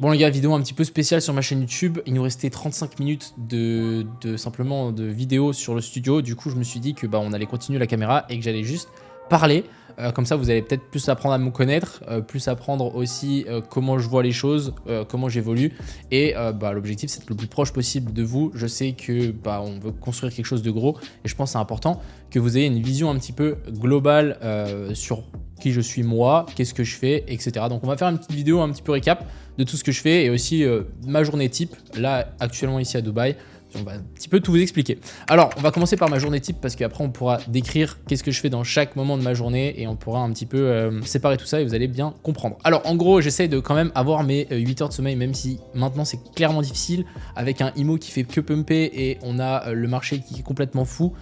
Bon les gars, vidéo un petit peu spéciale sur ma chaîne YouTube. Il nous restait 35 minutes simplement de vidéo sur le studio. Du coup, je me suis dit que on allait continuer la caméra et que j'allais juste parler. Comme ça, vous allez peut-être plus apprendre à me connaître, plus apprendre aussi comment je vois les choses, comment j'évolue. Et l'objectif, c'est d'être le plus proche possible de vous. Je sais que on veut construire quelque chose de gros et je pense que c'est important que vous ayez une vision un petit peu globale sur qui je suis moi, qu'est-ce que je fais, etc. Donc on va faire une petite vidéo un petit peu récap de tout ce que je fais et aussi ma journée type, là actuellement ici à Dubaï. On va un petit peu tout vous expliquer. Alors, on va commencer par ma journée type parce qu'après, on pourra décrire qu'est-ce que je fais dans chaque moment de ma journée et on pourra un petit peu séparer tout ça et vous allez bien comprendre. Alors, en gros, j'essaie de quand même avoir mes 8 heures de sommeil, même si maintenant, c'est clairement difficile avec un IMO qui fait que pumper et on a le marché qui est complètement fou.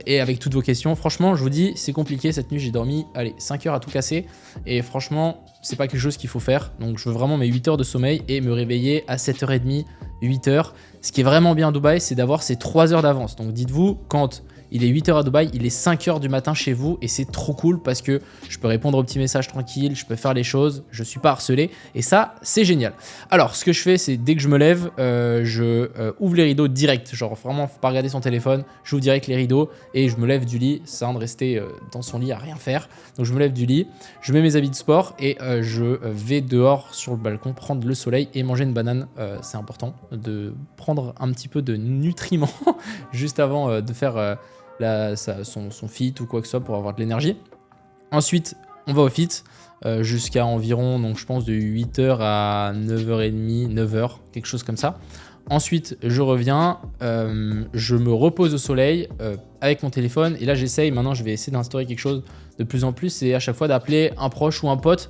Et avec toutes vos questions, franchement, je vous dis, c'est compliqué. Cette nuit, j'ai dormi, allez, 5 heures à tout casser. Et franchement, c'est pas quelque chose qu'il faut faire. Donc, je veux vraiment mes 8 heures de sommeil et me réveiller à 7h30, 8h. Ce qui est vraiment bien à Dubaï, c'est d'avoir ces 3 heures d'avance. Donc, dites-vous, quand il est 8h à Dubaï, il est 5h du matin chez vous et c'est trop cool parce que je peux répondre aux petits messages tranquilles, je peux faire les choses, je suis pas harcelé et ça, c'est génial. Alors, ce que je fais, c'est dès que je me lève, je ouvre les rideaux direct. Genre, vraiment, faut pas regarder son téléphone, j'ouvre direct les rideaux et je me lève du lit, ça de rester dans son lit à rien faire. Donc, je me lève du lit, je mets mes habits de sport et je vais dehors sur le balcon prendre le soleil et manger une banane. C'est important de prendre un petit peu de nutriments juste avant de faire son fit ou quoi que ce soit pour avoir de l'énergie. Ensuite, on va au fit jusqu'à environ, donc je pense de 8h à 9h30, 9h, quelque chose comme ça. Ensuite, je reviens, je me repose au soleil avec mon téléphone et là j'essaye, maintenant je vais essayer d'instaurer quelque chose de plus en plus, c'est à chaque fois d'appeler un proche ou un pote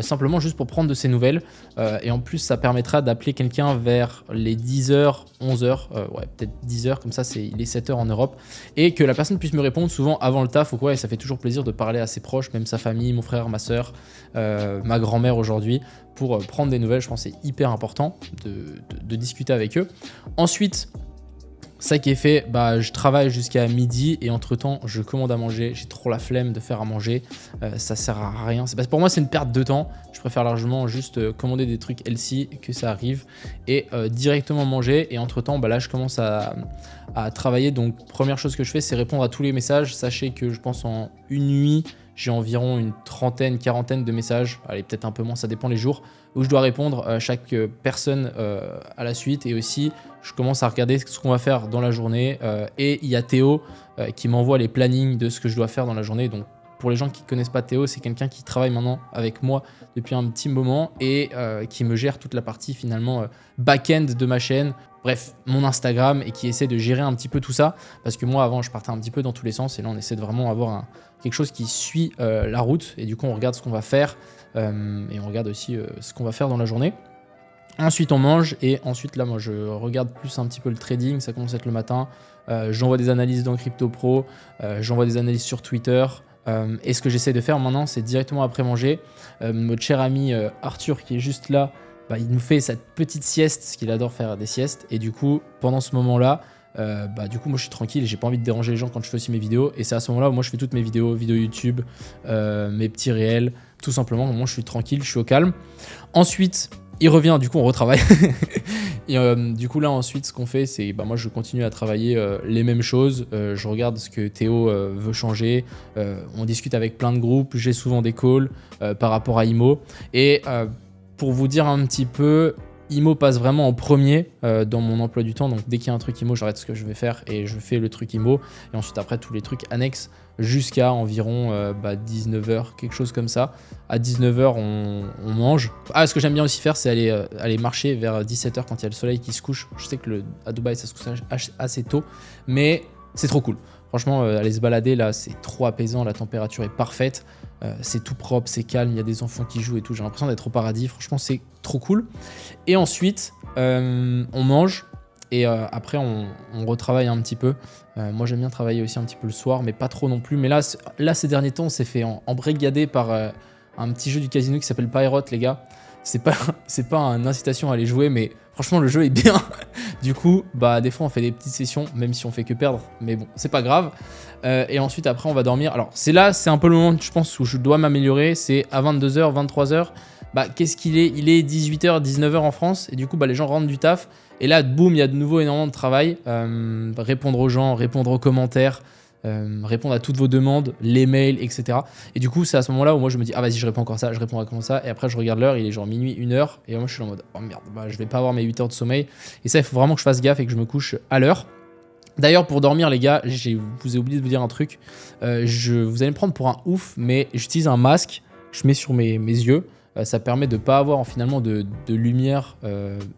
simplement juste pour prendre de ses nouvelles et en plus ça permettra d'appeler quelqu'un vers les 10h, 11h, ouais peut-être 10h, comme ça il est 7h en Europe et que la personne puisse me répondre souvent avant le taf ou quoi et ça fait toujours plaisir de parler à ses proches, même sa famille, mon frère, ma soeur, ma grand-mère aujourd'hui pour prendre des nouvelles. Je pense que c'est hyper important de discuter avec eux. Ensuite, ça qui est fait, je travaille jusqu'à midi et entre temps je commande à manger. J'ai trop la flemme de faire à manger, ça sert à rien. Pour moi c'est une perte de temps. Je préfère largement juste commander des trucs healthy, que ça arrive et directement manger. Et entre temps là je commence à travailler. Donc première chose que je fais, c'est répondre à tous les messages. Sachez que je pense en une nuit j'ai environ une trentaine, quarantaine de messages, allez peut-être un peu moins, ça dépend les jours, où je dois répondre à chaque personne à la suite. Et aussi, je commence à regarder ce qu'on va faire dans la journée. Et il y a Théo qui m'envoie les plannings de ce que je dois faire dans la journée. Donc pour les gens qui ne connaissent pas Théo, c'est quelqu'un qui travaille maintenant avec moi depuis un petit moment et qui me gère toute la partie finalement back-end de ma chaîne. Bref, mon Instagram et qui essaie de gérer un petit peu tout ça. Parce que moi, avant, je partais un petit peu dans tous les sens. Et là, on essaie de vraiment avoir quelque chose qui suit la route. Et du coup, on regarde ce qu'on va faire. Et on regarde aussi ce qu'on va faire dans la journée. Ensuite, on mange. Et ensuite, là, moi, je regarde plus un petit peu le trading. Ça commence à être le matin. J'envoie des analyses dans Crypto Pro. J'envoie des analyses sur Twitter. Et ce que j'essaie de faire maintenant, c'est directement après manger. Notre cher ami Arthur, qui est juste là, il nous fait cette petite sieste, parce qu'il adore faire des siestes. Et du coup, pendant ce moment-là, du coup, moi, je suis tranquille et j'ai pas envie de déranger les gens quand je fais aussi mes vidéos. Et c'est à ce moment-là où moi, je fais toutes mes vidéos YouTube, mes petits réels, tout simplement. Moi, je suis tranquille, je suis au calme. Ensuite, il revient, du coup, on retravaille. Et du coup, là, ensuite, ce qu'on fait, c'est moi, je continue à travailler les mêmes choses. Je regarde ce que Théo veut changer. On discute avec plein de groupes. J'ai souvent des calls par rapport à IMO. Et pour vous dire un petit peu, IMO passe vraiment en premier dans mon emploi du temps. Donc dès qu'il y a un truc IMO, j'arrête ce que je vais faire et je fais le truc IMO. Et ensuite après tous les trucs annexes jusqu'à environ 19h, quelque chose comme ça. À 19h, on mange. Ce que j'aime bien aussi faire, c'est aller marcher vers 17h quand il y a le soleil qui se couche. Je sais que à Dubaï, ça se couche assez tôt, mais c'est trop cool. Franchement, aller se balader là, c'est trop apaisant. La température est parfaite. C'est tout propre, c'est calme, il y a des enfants qui jouent et tout. J'ai l'impression d'être au paradis. Franchement, c'est trop cool. Et ensuite, on mange et après, on retravaille un petit peu. Moi, j'aime bien travailler aussi un petit peu le soir, mais pas trop non plus. Mais là ces derniers temps, on s'est fait embrigader par un petit jeu du casino qui s'appelle Pirate, les gars. C'est pas une incitation à aller jouer, mais franchement, le jeu est bien. Du coup, des fois, on fait des petites sessions, même si on fait que perdre. Mais bon, c'est pas grave. Et ensuite, après, on va dormir. Alors, c'est un peu le moment, je pense, où je dois m'améliorer. C'est à 22h, 23h. bah qu'est-ce qu'il est? Il est 18h, 19h en France, et du coup bah les gens rentrent du taf, et là boum, il y a de nouveau énormément de travail, répondre aux gens, répondre aux commentaires, répondre à toutes vos demandes, les mails, etc. Et du coup, c'est à ce moment-là où moi je me dis, ah vas-y, je réponds encore ça, je réponds encore ça, et après je regarde l'heure, il est genre minuit, 1h, et moi je suis en mode, oh merde, bah, je vais pas avoir mes 8 heures de sommeil. Et ça, il faut vraiment que je fasse gaffe et que je me couche à l'heure. D'ailleurs, pour dormir, les gars, vous ai oublié de vous dire un truc. Vous allez me prendre pour un ouf, mais j'utilise un masque que je mets sur mes yeux. Ça permet de ne pas avoir finalement de lumière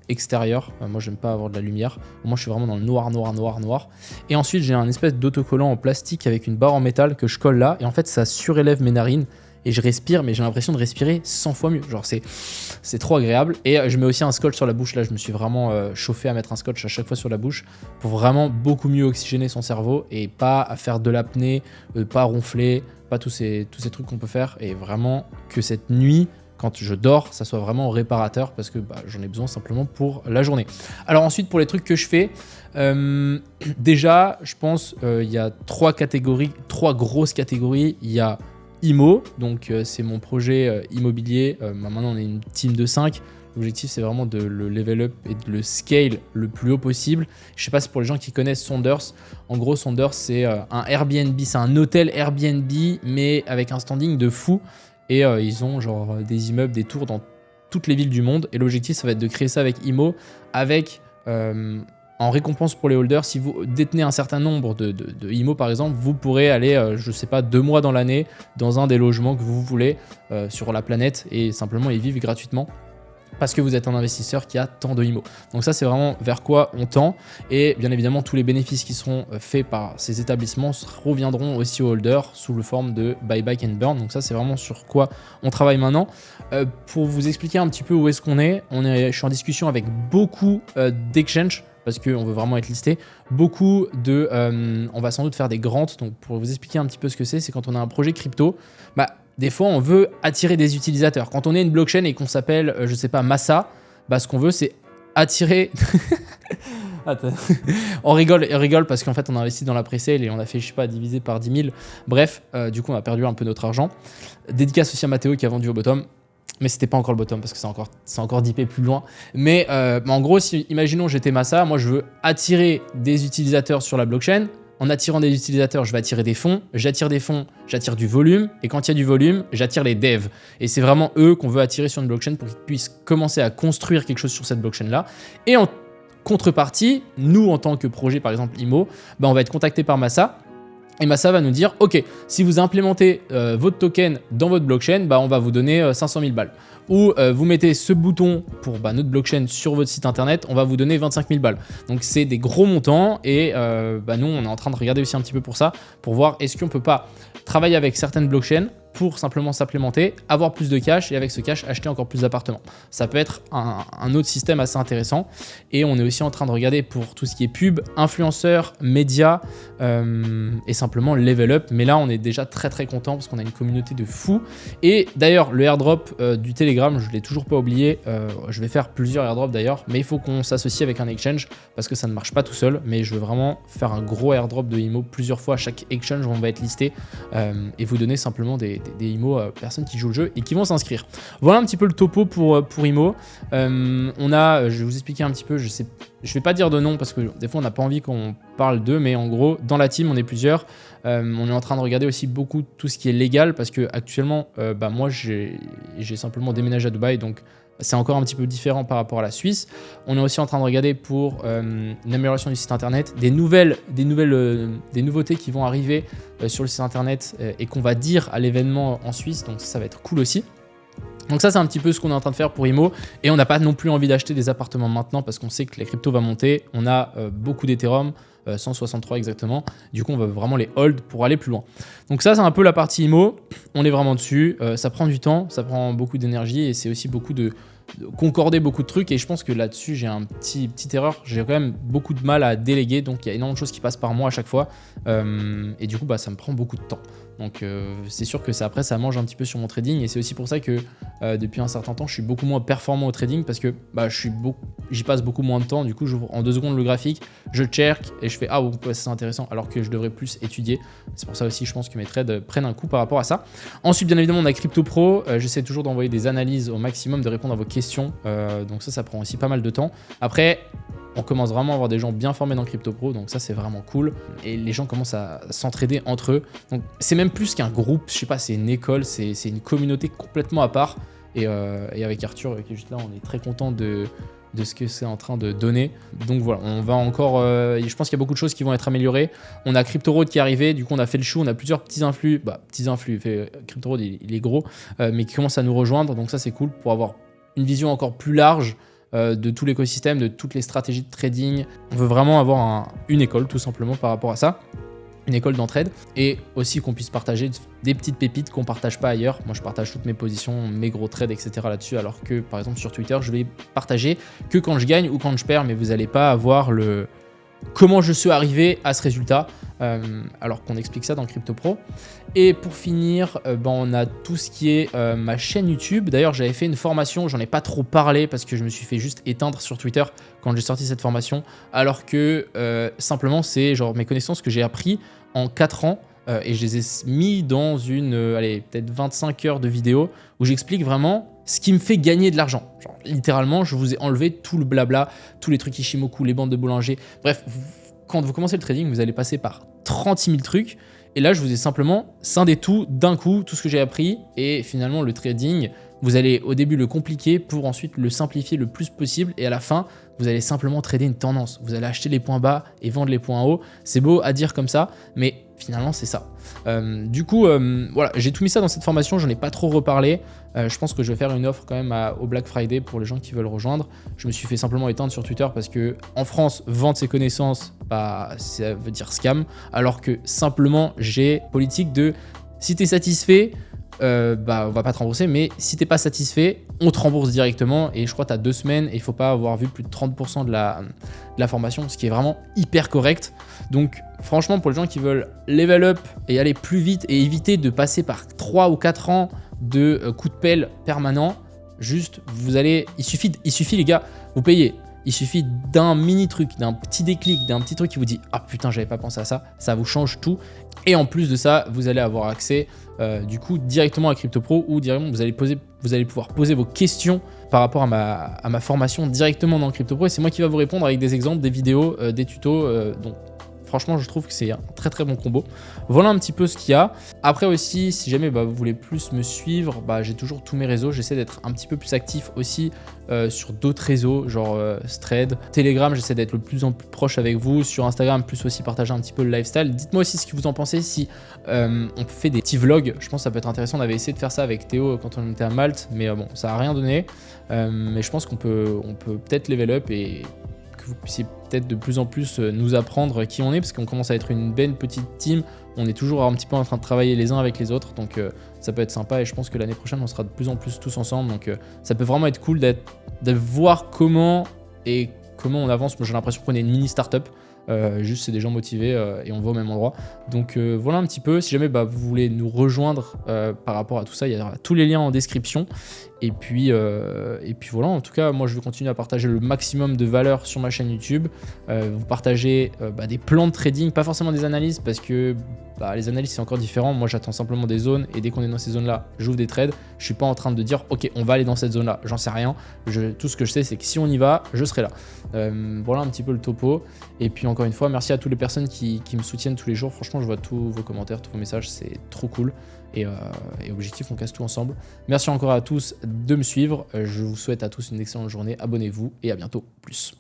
extérieure. Moi, j'aime pas avoir de la lumière. Moi, je suis vraiment dans le noir, noir, noir, noir. Et ensuite, j'ai un espèce d'autocollant en plastique avec une barre en métal que je colle là. Et en fait, ça surélève mes narines. Et je respire, mais j'ai l'impression de respirer 100 fois mieux. Genre, c'est trop agréable. Et je mets aussi un scotch sur la bouche. Là, je me suis vraiment chauffé à mettre un scotch à chaque fois sur la bouche pour vraiment beaucoup mieux oxygéner son cerveau et pas à faire de l'apnée, pas ronfler, pas tous ces trucs qu'on peut faire. Et vraiment que cette nuit, quand je dors, ça soit vraiment réparateur parce que bah, j'en ai besoin simplement pour la journée. Alors ensuite, pour les trucs que je fais, déjà, je pense il y a trois grosses catégories. Il y a IMO, donc c'est mon projet immobilier. Maintenant, on est une team de 5. L'objectif, c'est vraiment de le level up et de le scale le plus haut possible. Je sais pas si pour les gens qui connaissent Sonders. En gros, Sonders, c'est un Airbnb, c'est un hôtel Airbnb, mais avec un standing de fou. Et ils ont genre des immeubles, des tours dans toutes les villes du monde. Et l'objectif, ça va être de créer ça avec IMO, avec en récompense pour les holders, si vous détenez un certain nombre de IMO par exemple, vous pourrez aller, je sais pas, 2 mois dans l'année dans un des logements que vous voulez sur la planète et simplement y vivre gratuitement parce que vous êtes un investisseur qui a tant de IMO. Donc ça, c'est vraiment vers quoi on tend. Et bien évidemment, tous les bénéfices qui seront faits par ces établissements reviendront aussi aux holders sous le forme de buyback and burn. Donc ça, c'est vraiment sur quoi on travaille maintenant. Pour vous expliquer un petit peu où est-ce qu'on est, je suis en discussion avec beaucoup d'exchanges parce qu'on veut vraiment être listé. Beaucoup on va sans doute faire des grants. Donc pour vous expliquer un petit peu ce que c'est quand on a un projet crypto, bah, des fois, on veut attirer des utilisateurs. Quand on est une blockchain et qu'on s'appelle, je sais pas, Massa, bah, ce qu'on veut, c'est attirer... Attends. on rigole parce qu'en fait, on a investi dans la pre-sale et on a fait, je sais pas, divisé par 10 000. Bref, du coup, on a perdu un peu notre argent. Dédicace aussi à Mathéo qui a vendu au bottom. Mais c'était pas encore le bottom parce que c'est encore dippé plus loin. Mais en gros, imaginons j'étais Massa, moi je veux attirer des utilisateurs sur la blockchain. En attirant des utilisateurs, je vais attirer des fonds. J'attire des fonds, j'attire du volume. Et quand il y a du volume, j'attire les devs. Et c'est vraiment eux qu'on veut attirer sur une blockchain pour qu'ils puissent commencer à construire quelque chose sur cette blockchain-là. Et en contrepartie, nous, en tant que projet, par exemple IMO, bah, on va être contacté par Massa. Et Massa va nous dire, ok, si vous implémentez votre token dans votre blockchain, bah, on va vous donner 500 000 balles. Ou vous mettez ce bouton pour notre blockchain sur votre site internet, on va vous donner 25 000 balles. Donc c'est des gros montants et nous, on est en train de regarder aussi un petit peu pour ça, pour voir est-ce qu'on peut pas travailler avec certaines blockchains pour simplement s'implémenter, avoir plus de cash et avec ce cash acheter encore plus d'appartements. Ça peut être un autre système assez intéressant. Et on est aussi en train de regarder pour tout ce qui est pub, influenceurs, médias et simplement level up. Mais là, on est déjà très très content parce qu'on a une communauté de fous. Et d'ailleurs, le airdrop du Telegram, je ne l'ai toujours pas oublié. Je vais faire plusieurs airdrops d'ailleurs, mais il faut qu'on s'associe avec un exchange parce que ça ne marche pas tout seul. Mais je veux vraiment faire un gros airdrop de IMO plusieurs fois à chaque exchange où on va être listé et vous donner simplement des IMO à personnes qui jouent le jeu et qui vont s'inscrire. Voilà un petit peu le topo pour IMO. Je vais vous expliquer un petit peu, je vais pas dire de nom parce que des fois on n'a pas envie qu'on parle d'eux, mais en gros, dans la team, on est plusieurs. On est en train de regarder aussi beaucoup tout ce qui est légal parce que actuellement, moi j'ai simplement déménagé à Dubaï, donc c'est encore un petit peu différent par rapport à la Suisse. On est aussi en train de regarder pour une amélioration du site internet, des nouveautés qui vont arriver sur le site internet et qu'on va dire à l'événement en Suisse. Donc ça va être cool aussi. Donc ça, c'est un petit peu ce qu'on est en train de faire pour IMO. Et on n'a pas non plus envie d'acheter des appartements maintenant parce qu'on sait que les cryptos vont monter. On a beaucoup d'Ethereum, 163 exactement. Du coup, on va vraiment les hold pour aller plus loin. Donc ça, c'est un peu la partie IMO. On est vraiment dessus. Ça prend du temps, ça prend beaucoup d'énergie et c'est aussi beaucoup de concorder beaucoup de trucs. Et je pense que là-dessus, j'ai un petite erreur. J'ai quand même beaucoup de mal à déléguer. Donc il y a énormément de choses qui passent par moi à chaque fois. Et du coup, ça me prend beaucoup de temps. Donc c'est sûr que après ça mange un petit peu sur mon trading et c'est aussi pour ça que depuis un certain temps je suis beaucoup moins performant au trading parce que je suis j'y passe beaucoup moins de temps. Du coup, j'ouvre en 2 secondes le graphique, je check et je fais ah ouais, c'est intéressant, alors que je devrais plus étudier. C'est pour ça aussi, je pense que mes trades prennent un coup par rapport à ça. Ensuite, bien évidemment, on a Crypto Pro. J'essaie toujours d'envoyer des analyses au maximum, de répondre à vos questions. Donc ça prend aussi pas mal de temps. Après, on commence vraiment à avoir des gens bien formés dans Crypto Pro, donc ça c'est vraiment cool. Et les gens commencent à s'entraider entre eux. Donc c'est même plus qu'un groupe, je sais pas, c'est une école, c'est une communauté complètement à part. Et avec Arthur qui est juste là, on est très content de ce que c'est en train de donner. Donc voilà, on va encore... je pense qu'il y a beaucoup de choses qui vont être améliorées. On a CryptoRoad qui est arrivé, du coup on a fait le chou, on a plusieurs petits influx. CryptoRoad il est gros, mais qui commence à nous rejoindre, donc ça c'est cool pour avoir une vision encore plus large de tout l'écosystème, de toutes les stratégies de trading. On veut vraiment avoir une école tout simplement par rapport à ça, une école d'entraide, et aussi qu'on puisse partager des petites pépites qu'on partage pas ailleurs. Moi je partage toutes mes positions, mes gros trades, etc. là-dessus, alors que par exemple sur Twitter je vais partager que quand je gagne ou quand je perds, mais vous n'allez pas avoir comment je suis arrivé à ce résultat, alors qu'on explique ça dans Crypto Pro. Et pour finir, on a tout ce qui est ma chaîne YouTube. D'ailleurs, j'avais fait une formation, j'en ai pas trop parlé parce que je me suis fait juste éteindre sur Twitter quand j'ai sorti cette formation, alors que simplement c'est genre mes connaissances que j'ai appris en 4 ans. Et je les ai mis dans peut-être 25 heures de vidéo où j'explique vraiment ce qui me fait gagner de l'argent. Genre, littéralement, je vous ai enlevé tout le blabla, tous les trucs Ishimoku, les bandes de boulanger. Bref, quand vous commencez le trading, vous allez passer par 36 000 trucs. Et là, je vous ai simplement scindé tout d'un coup, tout ce que j'ai appris. Et finalement, le trading, vous allez au début le compliquer pour ensuite le simplifier le plus possible. Et à la fin, vous allez simplement trader une tendance. Vous allez acheter les points bas et vendre les points hauts. C'est beau à dire comme ça, mais finalement, c'est ça. Du coup, voilà, j'ai tout mis ça dans cette formation. J'en ai pas trop reparlé. Je pense que je vais faire une offre quand même au Black Friday pour les gens qui veulent rejoindre. Je me suis fait simplement éteindre sur Twitter parce que en France, vendre ses connaissances, ça veut dire scam. Alors que simplement, j'ai politique de si tu es satisfait, on va pas te rembourser, mais si t'es pas satisfait, on te rembourse directement. Et je crois que tu as 2 semaines et il faut pas avoir vu plus de 30% de la formation, ce qui est vraiment hyper correct. Donc franchement, pour les gens qui veulent level up et aller plus vite et éviter de passer par 3 ou 4 ans de coups de pelle permanents, juste il suffit les gars, vous payez. Il suffit d'un mini truc, d'un petit déclic, d'un petit truc qui vous dit « Ah putain, j'avais pas pensé à ça », ça vous change tout. Et en plus de ça, vous allez avoir accès du coup directement à Crypto Pro, où directement vous allez pouvoir poser vos questions par rapport à ma formation directement dans Crypto Pro. Et c'est moi qui va vous répondre avec des exemples, des vidéos, des tutos. Donc franchement, je trouve que c'est un très très bon combo. Voilà un petit peu ce qu'il y a. Après aussi, si jamais vous voulez plus me suivre, j'ai toujours tous mes réseaux. J'essaie d'être un petit peu plus actif aussi sur d'autres réseaux, genre Thread, Telegram. J'essaie d'être le plus en plus proche avec vous. Sur Instagram, plus aussi partager un petit peu le lifestyle. Dites-moi aussi ce que vous en pensez. Si on fait des petits vlogs, je pense que ça peut être intéressant. On avait essayé de faire ça avec Théo quand on était à Malte, mais bon, ça n'a rien donné. Mais je pense qu'on peut peut-être level up et que vous puissiez peut-être de plus en plus nous apprendre qui on est, parce qu'on commence à être une belle petite team. On est toujours un petit peu en train de travailler les uns avec les autres, donc ça peut être sympa. Et je pense que l'année prochaine, on sera de plus en plus tous ensemble. Donc ça peut vraiment être cool de voir comment on avance. Moi, j'ai l'impression qu'on est une mini startup. Juste c'est des gens motivés et on va au même endroit. Donc voilà un petit peu. Si jamais vous voulez nous rejoindre par rapport à tout ça, il y aura tous les liens en description. Et puis voilà, en tout cas, moi je vais continuer à partager le maximum de valeur sur ma chaîne YouTube. Vous partagez des plans de trading, pas forcément des analyses, parce que les analyses c'est encore différent. Moi j'attends simplement des zones, et dès qu'on est dans ces zones-là, j'ouvre des trades. Je suis pas en train de dire ok, on va aller dans cette zone-là, j'en sais rien. Tout ce que je sais, c'est que si on y va, je serai là. Voilà un petit peu le topo. Et puis encore une fois, merci à toutes les personnes qui me soutiennent tous les jours. Franchement, je vois tous vos commentaires, tous vos messages, c'est trop cool. Et objectif, on casse tout ensemble. Merci encore à tous de me suivre. Je vous souhaite à tous une excellente journée. Abonnez-vous et à bientôt. Plus.